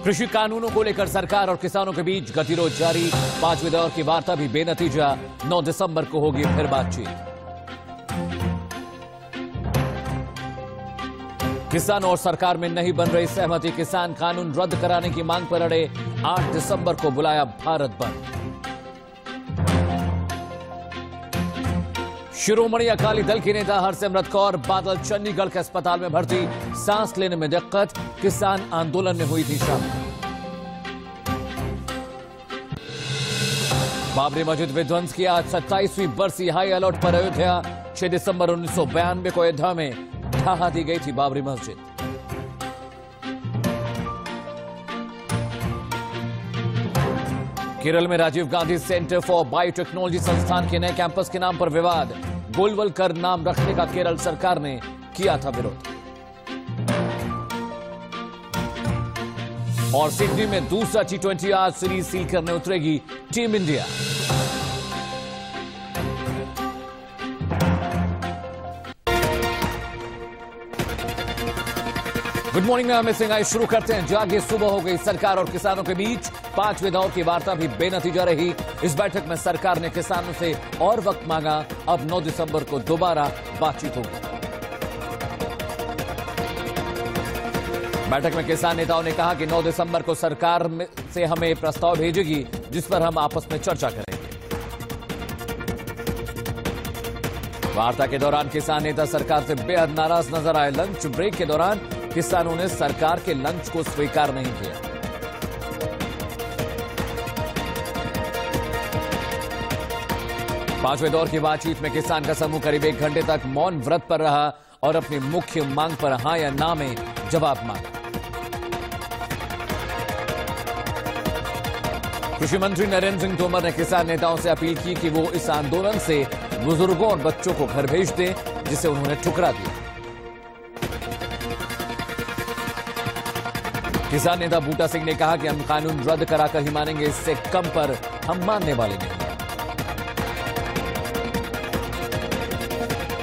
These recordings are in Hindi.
कृषि कानूनों को लेकर सरकार और किसानों के बीच गतिरोध जारी। 5वें दौर की वार्ता भी बेनतीजा। 9 दिसंबर को होगी फिर बातचीत। किसान और सरकार में नहीं बन रही सहमति। किसान कानून रद्द कराने की मांग पर अड़े। 8 दिसंबर को बुलाया भारत बंद। शिरोमणि अकाली दल की नेता हरसिमरत कौर बादल चंडीगढ़ के अस्पताल में भर्ती। सांस लेने में दिक्कत। किसान आंदोलन में हुई थी शामिल। बाबरी मस्जिद विध्वंस की आज 27वीं बरसी। हाई अलर्ट पर अयोध्या। 6 दिसंबर 1992 को अयोध्या में ढहा दी गई थी बाबरी मस्जिद। केरल में Rajiv Gandhi centre for biotechnology संस्थान के नए कैंपस के नाम पर विवाद। गोलवलकर नाम रखने का केरल सरकार ने किया था विरोध। और सिडनी में दूसरा T20 आज सीरीज सील करने उतरेगी टीम इंडिया। गुड मॉर्निंग में अमित सिंह। शुरू करते हैं। जागे सुबह हो गई। सरकार और किसानों के बीच 5वें दौर की वार्ता भी बेनतीजा रही। इस बैठक में सरकार ने किसानों से और वक्त मांगा। अब 9 दिसंबर को दोबारा बातचीत होगी। बैठक में किसान नेताओं ने कहा कि 9 दिसंबर को सरकार से हमें प्रस्ताव भेजेगी, जिस पर हम आपस में चर्चा करेंगे। वार्ता के दौरान किसान नेता सरकार से बेहद नाराज नजर आए। लंच ब्रेक के दौरान किसानों ने सरकार के लंच को स्वीकार नहीं किया। पांचवें दौर की बातचीत में किसान का समूह करीब 1 घंटे तक मौन व्रत पर रहा और अपनी मुख्य मांग पर हां या ना में जवाब मांगा। कृषि मंत्री नरेंद्र सिंह तोमर ने किसान नेताओं से अपील की कि वो इस आंदोलन से बुजुर्गों और बच्चों को घर भेज दें, जिसे उन्होंने ठुकरा दिया। किसान नेता बूटा सिंह ने कहा कि हम कानून रद्द कराकर ही मानेंगे, इससे कम पर हम मानने वाले नहीं।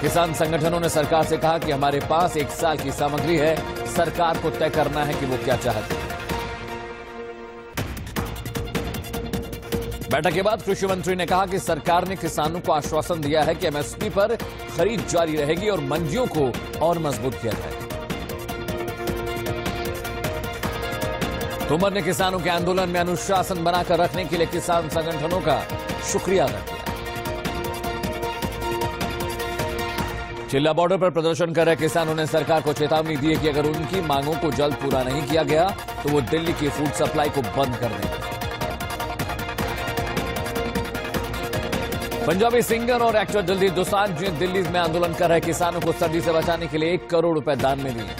किसान संगठनों ने सरकार से कहा कि हमारे पास 1 साल की सामग्री है, सरकार को तय करना है कि वो क्या चाहती है। बैठक के बाद कृषि मंत्री ने कहा कि सरकार ने किसानों को आश्वासन दिया है कि एमएसपी पर खरीद जारी रहेगी और मंडियों को और मजबूत किया जाएगा। तोमर ने किसानों के आंदोलन में अनुशासन बनाकर रखने के लिए किसान संगठनों का शुक्रिया अदा किया। चिल्ला बॉर्डर पर प्रदर्शन कर रहे किसानों ने सरकार को चेतावनी दी है कि अगर उनकी मांगों को जल्द पूरा नहीं किया गया तो वो दिल्ली की फूड सप्लाई को बंद कर देंगे। पंजाबी सिंगर और एक्टर दिलजीत दोसांझ ने दिल्ली में आंदोलन कर रहे किसानों को सर्दी से बचाने के लिए 1 करोड़ रुपए दान में दिए।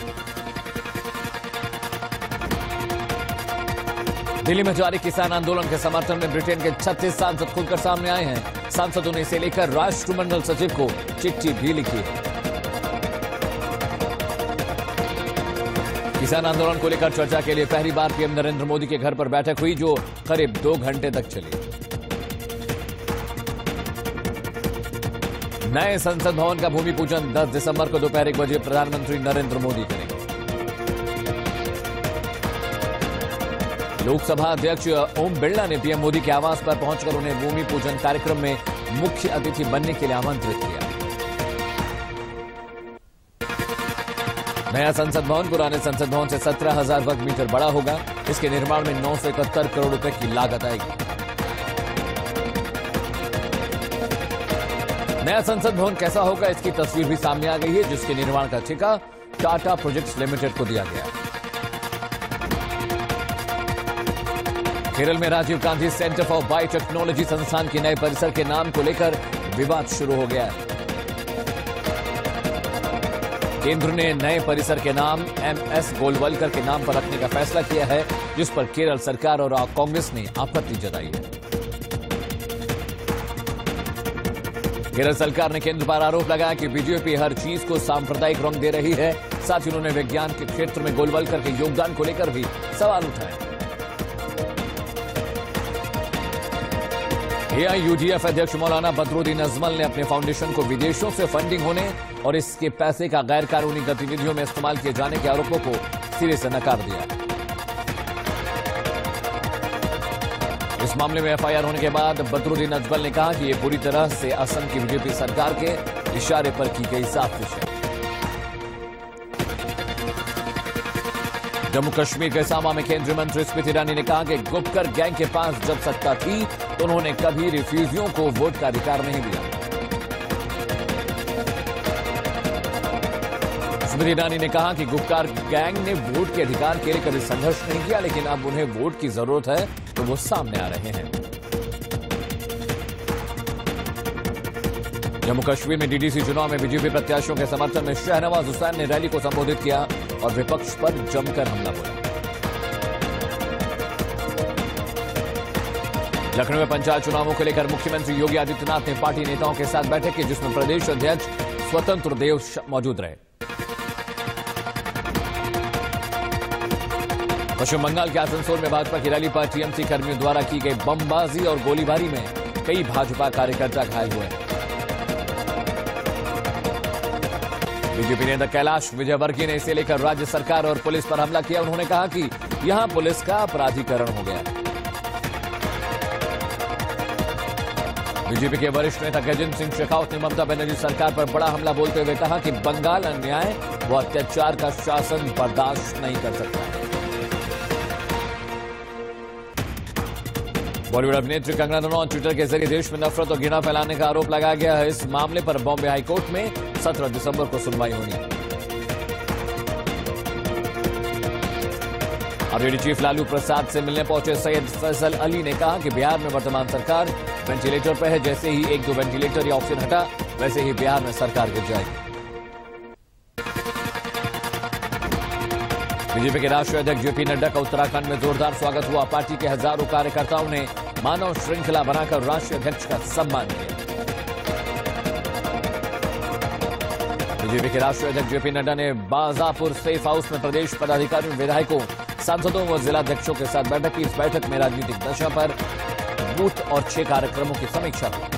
दिल्ली में जारी किसान आंदोलन के समर्थन में ब्रिटेन के 36 सांसद खुलकर सामने आए हैं। सांसदों ने इसे लेकर राष्ट्रमंडल सचिव को चिट्ठी भी लिखी है। किसान आंदोलन को लेकर चर्चा के लिए पहली बार पीएम नरेंद्र मोदी के घर पर बैठक हुई, जो करीब 2 घंटे तक चली। नए संसद भवन का भूमि पूजन 10 दिसंबर को दोपहर 1 बजे प्रधानमंत्री नरेंद्र मोदी करेंगे। लोकसभा अध्यक्ष ओम बिरला ने पीएम मोदी के आवास पर पहुंचकर उन्हें भूमि पूजन कार्यक्रम में मुख्य अतिथि बनने के लिए आमंत्रित किया। नया संसद भवन पुराने संसद भवन से 17,000 वर्ग मीटर बड़ा होगा। इसके निर्माण में 971 करोड़ रुपए की लागत आएगी। नया संसद भवन कैसा होगा, इसकी तस्वीर भी सामने आ गई है, जिसके निर्माण का ठेका टाटा प्रोजेक्ट्स लिमिटेड को दिया गया है। केरल में Rajiv Gandhi centre for biotechnology संस्थान के नए परिसर के नाम को लेकर विवाद शुरू हो गया है। केंद्र ने नए परिसर के नाम MS गोलवलकर के नाम पर रखने का फैसला किया है, जिस पर केरल सरकार और कांग्रेस ने आपत्ति जताई है। केरल सरकार ने केंद्र पर आरोप लगाया कि बीजेपी हर चीज को सांप्रदायिक रंग दे रही है। साथ ही उन्होंने विज्ञान के क्षेत्र में गोलवलकर के योगदान को लेकर भी सवाल उठाए। AIUDF अध्यक्ष मौलाना बदरुद्दीन अजमल ने अपने फाउंडेशन को विदेशों से फंडिंग होने और इसके पैसे का गैर कानूनी गतिविधियों में इस्तेमाल किए जाने के आरोपों को सिरे से नकार दिया। इस मामले में एफआईआर होने के बाद बदरुद्दीन अजमल ने कहा कि यह पूरी तरह से असम की बीजेपी सरकार के इशारे पर की गई साजिश है। जम्मू कश्मीर के सामा में केंद्रीय मंत्री स्मृति ईरानी ने कहा कि गुपकर गैंग के पास जब सत्ता थी तो उन्होंने कभी रिफ्यूजियों को वोट का अधिकार नहीं दिया। स्मृति ईरानी ने कहा कि गुपकार गैंग ने वोट के अधिकार के लिए कभी संघर्ष नहीं किया, लेकिन अब उन्हें वोट की जरूरत है तो वो सामने आ रहे हैं। जम्मू कश्मीर में डीडीसी चुनाव में बीजेपी प्रत्याशियों के समर्थन में शहनवाज हुसैन ने रैली को संबोधित किया और विपक्ष पर जमकर हमला बोला। लखनऊ में पंचायत चुनावों को लेकर मुख्यमंत्री योगी आदित्यनाथ ने पार्टी नेताओं के साथ बैठक की, जिसमें प्रदेश अध्यक्ष स्वतंत्र देव मौजूद रहे। पश्चिम बंगाल के आसनसोल में भाजपा की रैली पर टीएमसी कर्मियों द्वारा की गई बमबाजी और गोलीबारी में कई भाजपा कार्यकर्ता घायल हुए। बीजेपी नेता कैलाश विजयवर्गीय ने इसे लेकर राज्य सरकार और पुलिस पर हमला किया। उन्होंने कहा कि यहां पुलिस का अपराधीकरण हो गया। बीजेपी के वरिष्ठ नेता गजेंद्र सिंह शेखावत ने ममता बनर्जी सरकार पर बड़ा हमला बोलते हुए कहा कि बंगाल अन्याय व अत्याचार का शासन बर्दाश्त नहीं कर सकता। बॉलीवुड अभिनेत्री कंगना रनौत ट्विटर के जरिए देश में नफरत और घृणा फैलाने का आरोप लगाया गया है। इस मामले पर बॉम्बे हाईकोर्ट में 17 दिसंबर को सुनवाई होनी है। आरजेडी चीफ लालू प्रसाद से मिलने पहुंचे सैयद फैसल अली ने कहा कि बिहार में वर्तमान सरकार वेंटिलेटर पर है। जैसे ही 1-2 वेंटिलेटर या ऑक्सीजन हटा, वैसे ही बिहार में सरकार गिर जाएगी। बीजेपी के राष्ट्रीय अध्यक्ष जेपी नड्डा का उत्तराखंड में जोरदार स्वागत हुआ। पार्टी के हजारों कार्यकर्ताओं ने मानव श्रृंखला बनाकर राष्ट्रीय अध्यक्ष का सम्मान किया। बीजेपी के राष्ट्रीय अध्यक्ष जेपी नड्डा ने बाजापुर सेफ हाउस में प्रदेश पदाधिकारियों, विधायकों, सांसदों व जिलाध्यक्षों के साथ बैठक की। इस बैठक में राजनीतिक दशा पर बूथ और 6 कार्यक्रमों की समीक्षा हुई।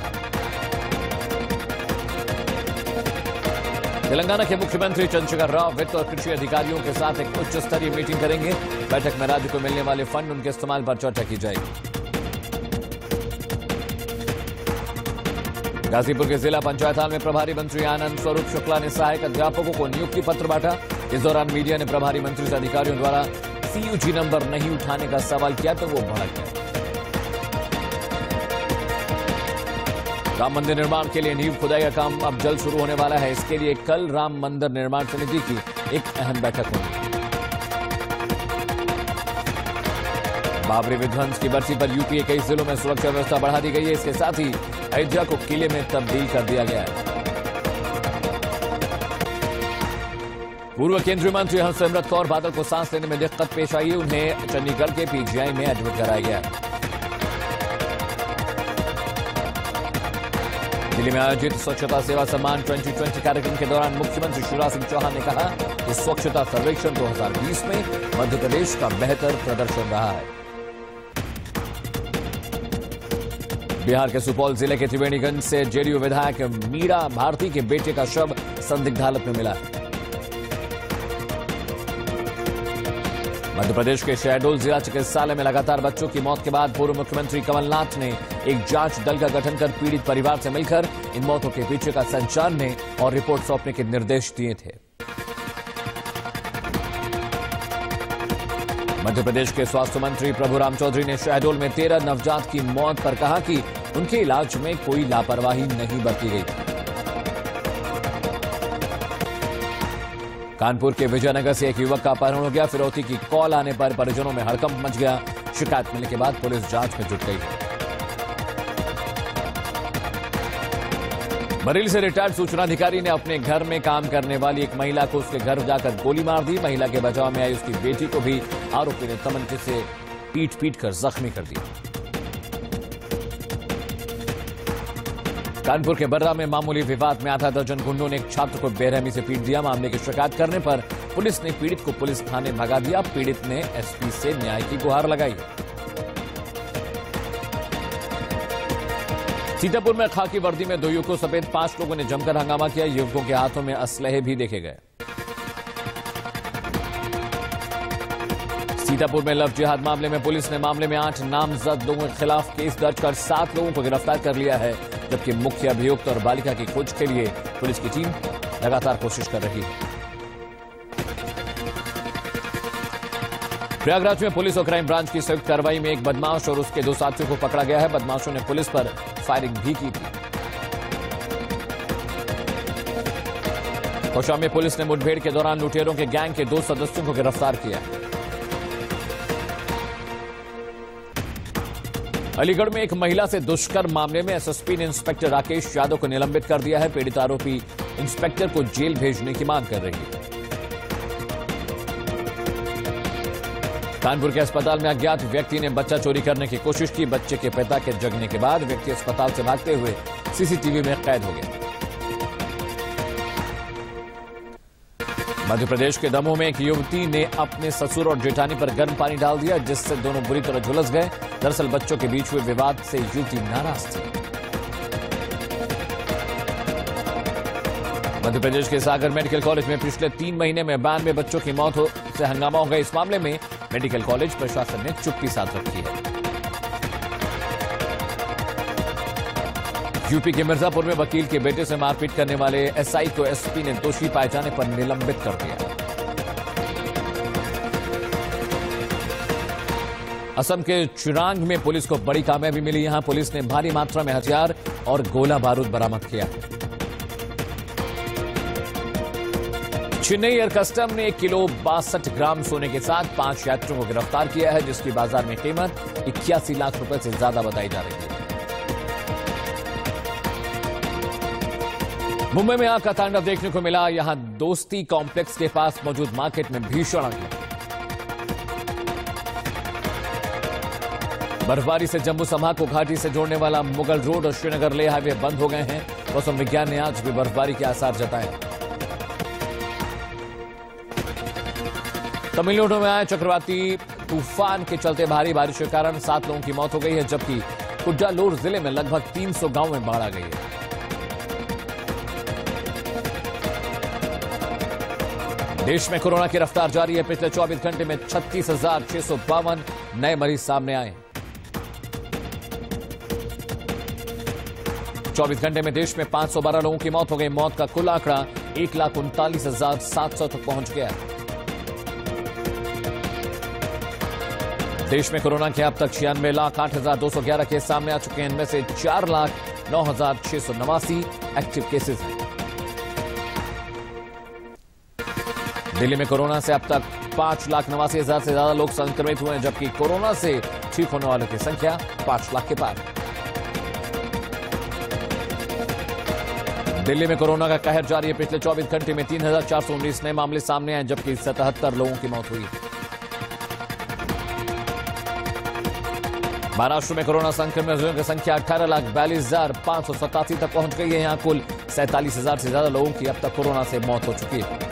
तेलंगाना के मुख्यमंत्री चंद्रशेखर राव वित्त और कृषि अधिकारियों के साथ एक उच्च स्तरीय मीटिंग करेंगे। बैठक में राज्य को मिलने वाले फंड, उनके इस्तेमाल पर चर्चा की जाएगी। गाजीपुर के जिला पंचायत हाल में प्रभारी मंत्री आनंद स्वरूप शुक्ला ने सहायक अध्यापकों को नियुक्ति पत्र बांटा। इस दौरान मीडिया ने प्रभारी मंत्री से अधिकारियों द्वारा सीयूजी नंबर नहीं उठाने का सवाल किया तो वो भड़क गए। राम मंदिर निर्माण के लिए नींव खुदाई का काम अब जल्द शुरू होने वाला है। इसके लिए कल राम मंदिर निर्माण समिति की एक अहम बैठक होगी। बाबरी विध्वंस की बरसी पर यूपी के कई जिलों में सुरक्षा व्यवस्था बढ़ा दी गई है। इसके साथ ही अयोध्या को किले में तब्दील कर दिया गया है। पूर्व केंद्रीय मंत्री हरसिमरत कौर बादल को सांस लेने में दिक्कत पेश आई है। उन्हें चंडीगढ़ के पीजीआई में एडमिट कराया गया है। दिल्ली में आयोजित स्वच्छता सेवा सम्मान 2020 कार्यक्रम के दौरान मुख्यमंत्री शिवराज सिंह चौहान ने कहा कि स्वच्छता सर्वेक्षण 2020 में मध्य प्रदेश का बेहतर प्रदर्शन रहा है। बिहार के सुपौल जिले के त्रिवेणीगंज से जेडीयू विधायक मीरा भारती के बेटे का शव संदिग्ध हालत में मिला है। मध्य प्रदेश के शहडोल जिला चिकित्सालय में लगातार बच्चों की मौत के बाद पूर्व मुख्यमंत्री कमलनाथ ने एक जांच दल का गठन कर पीड़ित परिवार से मिलकर इन मौतों के पीछे का संचार जानने और रिपोर्ट सौंपने के निर्देश दिए थे। मध्य प्रदेश के स्वास्थ्य मंत्री प्रभुराम चौधरी ने शहडोल में 13 नवजात की मौत पर कहा कि उनके इलाज में कोई लापरवाही नहीं बरती गई। कानपुर के विजयनगर से एक युवक का अपहरण हो गया। फिरौती की कॉल आने पर परिजनों में हड़कंप मच गया। शिकायत मिलने के बाद पुलिस जांच में जुट गई। बरेली से रिटायर्ड सूचना अधिकारी ने अपने घर में काम करने वाली एक महिला को उसके घर जाकर गोली मार दी। महिला के बचाव में आई उसकी बेटी को भी आरोपी ने तमंचे से पीट कर जख्मी कर दिया। कानपुर के बर्रा में मामूली विवाद में आधा दर्जन गुंडों ने एक छात्र को बेरहमी से पीट दिया। मामले की शिकायत करने पर पुलिस ने पीड़ित को पुलिस थाने भगा दिया। पीड़ित ने एसपी से न्याय की गुहार लगाई। सीतापुर में खाकी वर्दी में 2 युवकों समेत 5 लोगों ने जमकर हंगामा किया। युवकों के हाथों में असलहे भी देखे गए। सीतापुर में लव जिहाद मामले में पुलिस ने मामले में 8 नामजद लोगों के खिलाफ केस दर्ज कर 7 लोगों को गिरफ्तार कर लिया है, जबकि मुख्य अभियुक्त और बालिका की खोज के लिए पुलिस की टीम लगातार कोशिश कर रही है। प्रयागराज में पुलिस और क्राइम ब्रांच की संयुक्त कार्रवाई में एक बदमाश और उसके 2 साथियों को पकड़ा गया है। बदमाशों ने पुलिस पर फायरिंग भी की थी। कौशाम्बी में पुलिस ने मुठभेड़ के दौरान लुटेरों के गैंग के 2 सदस्यों को गिरफ्तार किया। अलीगढ़ में एक महिला से दुष्कर्म मामले में एसएसपी ने इंस्पेक्टर राकेश यादव को निलंबित कर दिया है। पीड़ित आरोपी इंस्पेक्टर को जेल भेजने की मांग कर रही है। कानपुर के अस्पताल में अज्ञात व्यक्ति ने बच्चा चोरी करने की कोशिश की। बच्चे के पिता के जगने के बाद व्यक्ति अस्पताल से भागते हुए सीसीटीवी में कैद हो गया। मध्य प्रदेश के दमोह में एक युवती ने अपने ससुर और जेठानी पर गर्म पानी डाल दिया, जिससे दोनों बुरी तरह झुलस गए। दरअसल बच्चों के बीच हुए विवाद से युवती नाराज थी। मध्य प्रदेश के सागर मेडिकल कॉलेज में पिछले 3 महीने में 92 बच्चों की मौत से हंगामा हो गया। इस मामले में मेडिकल कॉलेज प्रशासन ने चुप्पी साध रखी है। यूपी के मिर्जापुर में वकील के बेटे से मारपीट करने वाले एसआई को एसपी ने दोषी पाए जाने पर निलंबित कर दिया। असम के चिरांग में पुलिस को बड़ी कामयाबी मिली। यहां पुलिस ने भारी मात्रा में हथियार और गोला बारूद बरामद किया। चेन्नई एयर कस्टम ने 1 किलो 62 ग्राम सोने के साथ 5 यात्रियों को गिरफ्तार किया है, जिसकी बाजार में कीमत 81 लाख रुपए से ज्यादा बताई जा रही है। मुंबई में आग का तांडव देखने को मिला। यहां दोस्ती कॉम्प्लेक्स के पास मौजूद मार्केट में भीषण आग लगी। बर्फबारी से जम्मू संभाग को घाटी से जोड़ने वाला मुगल रोड और श्रीनगर ले हाईवे बंद हो गए हैं। मौसम विज्ञान ने आज भी बर्फबारी के आसार जताए। तमिलनाडु में आए चक्रवाती तूफान के चलते भारी बारिश के कारण 7 लोगों की मौत हो गई है, जबकि कुड्डालोर जिले में लगभग 300 गांव में बाढ़ आ गई है। देश में कोरोना की रफ्तार जारी है। पिछले 24 घंटे में 36,652 नए मरीज सामने आए। 24 घंटे में देश में 512 लोगों की मौत हो गई। मौत का कुल आंकड़ा 1,39,700 तक पहुंच गया। देश में कोरोना के अब तक 96,08,211 केस सामने आ चुके हैं। इनमें से 4,09,689 एक्टिव केसेस हैं। दिल्ली में कोरोना से अब तक 5,89,000 से ज्यादा लोग संक्रमित हुए हैं, जबकि कोरोना से ठीक होने वालों की संख्या 5 लाख के पार। दिल्ली में कोरोना का कहर जारी है। पिछले 24 घंटे में 3,419 नए मामले सामने आए, जबकि 77 लोगों की मौत हुई। महाराष्ट्र में कोरोना संक्रमितों की संख्या 18,42,587 तक पहुंच गई है। यहां कुल 47,000 से ज्यादा लोगों की अब तक कोरोना से मौत हो चुकी है।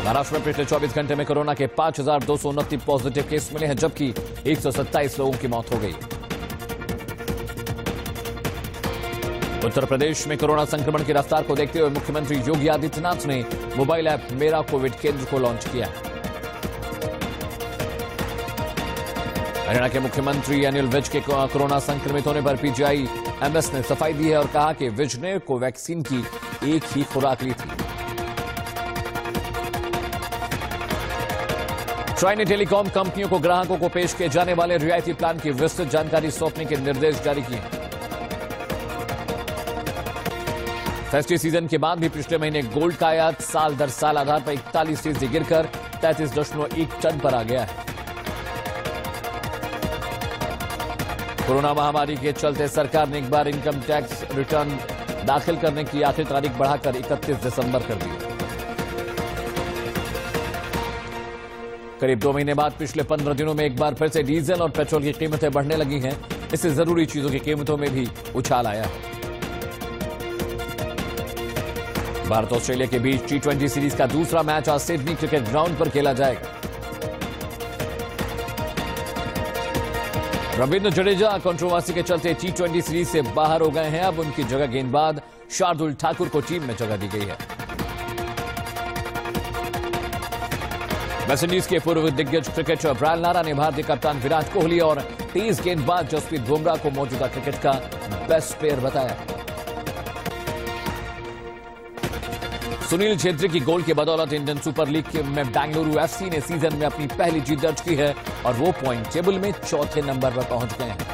महाराष्ट्र में पिछले 24 घंटे में कोरोना के 5,229 पॉजिटिव केस मिले हैं, जबकि 127 लोगों की मौत हो गई। उत्तर प्रदेश में कोरोना संक्रमण की रफ्तार को देखते हुए मुख्यमंत्री योगी आदित्यनाथ ने मोबाइल ऐप मेरा कोविड केंद्र को लॉन्च किया। हरियाणा के मुख्यमंत्री अनिल विज के कोरोना संक्रमित होने पर पीजीआई एमएस ने सफाई दी है और कहा कि विज ने कोवैक्सीन की एक ही खुराक ली थी। ट्राई ने टेलीकॉम कंपनियों को ग्राहकों को पेश किए जाने वाले रियायती प्लान की विस्तृत जानकारी सौंपने के निर्देश जारी किए। फेस्टिव सीजन के बाद भी पिछले महीने गोल्ड का आयात साल दर साल आधार पर 41% गिरकर 33.1 टन पर आ गया है। कोरोना महामारी के चलते सरकार ने एक बार इनकम टैक्स रिटर्न दाखिल करने की आखिरी तारीख बढ़ाकर 31 दिसंबर कर दी। करीब 2 महीने बाद पिछले 15 दिनों में एक बार फिर से डीजल और पेट्रोल की कीमतें बढ़ने लगी हैं। इससे जरूरी चीजों की कीमतों में भी उछाल आया है। भारत ऑस्ट्रेलिया के बीच T20 सीरीज का दूसरा मैच आज सिडनी क्रिकेट ग्राउंड पर खेला जाएगा। रविंद्र जडेजा कंट्रोवर्सी के चलते T20 सीरीज से बाहर हो गए हैं। अब उनकी जगह गेंदबाज शार्दुल ठाकुर को टीम में जगह दी गई है। वेस्टइंडीज के पूर्व दिग्गज क्रिकेटर ब्रायन लारा ने भारतीय कप्तान विराट कोहली और तेज गेंदबाज जसप्रीत बुमराह को मौजूदा क्रिकेट का बेस्ट प्लेयर बताया। सुनील छेत्री की गोल की बदौलत इंडियन सुपर लीग में बेंगलुरु एफसी ने सीजन में अपनी पहली जीत दर्ज की है और वो पॉइंट टेबल में चौथे नंबर पर पहुंच गए हैं।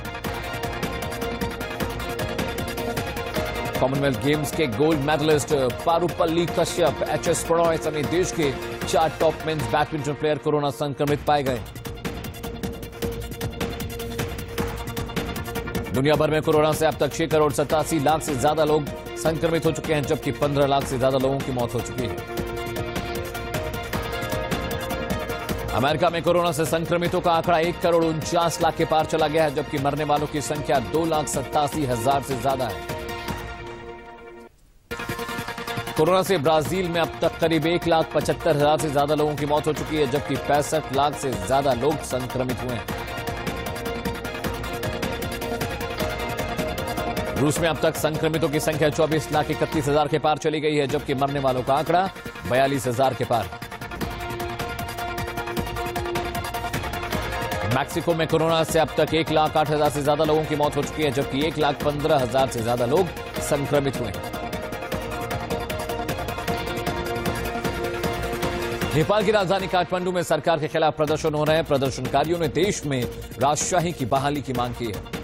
कॉमनवेल्थ गेम्स के gold medalist Parupalli Kashyap, HS Prannoy समेत देश के 4 top men's badminton player corona संक्रमित पाए गए। दुनिया भर में कोरोना से अब तक 6 करोड़ 87 लाख से ज्यादा लोग संक्रमित हो चुके हैं, जबकि 15 लाख से ज्यादा लोगों की मौत हो चुकी है। अमेरिका में कोरोना से संक्रमितों का आंकड़ा 1 करोड़ 49 लाख के पार चला गया है, जबकि मरने वालों की संख्या 2,87,000 से ज्यादा है। कोरोना से ब्राजील में अब तक करीब 1,75,000 से ज्यादा लोगों की मौत हो चुकी है, जबकि 65 लाख से ज्यादा लोग संक्रमित हुए हैं। रूस में अब तक संक्रमितों की संख्या 24,31,000 के पार चली गई है, जबकि मरने वालों का आंकड़ा 42,000 के पार। मैक्सिको में कोरोना से अब तक 1,08,000 से ज्यादा लोगों की मौत हो चुकी है, जबकि 1,15,000 से ज्यादा लोग संक्रमित हुए हैं। नेपाल की राजधानी काठमांडू में सरकार के खिलाफ प्रदर्शन हो रहे हैं। प्रदर्शनकारियों ने देश में राजशाही की बहाली की मांग की है।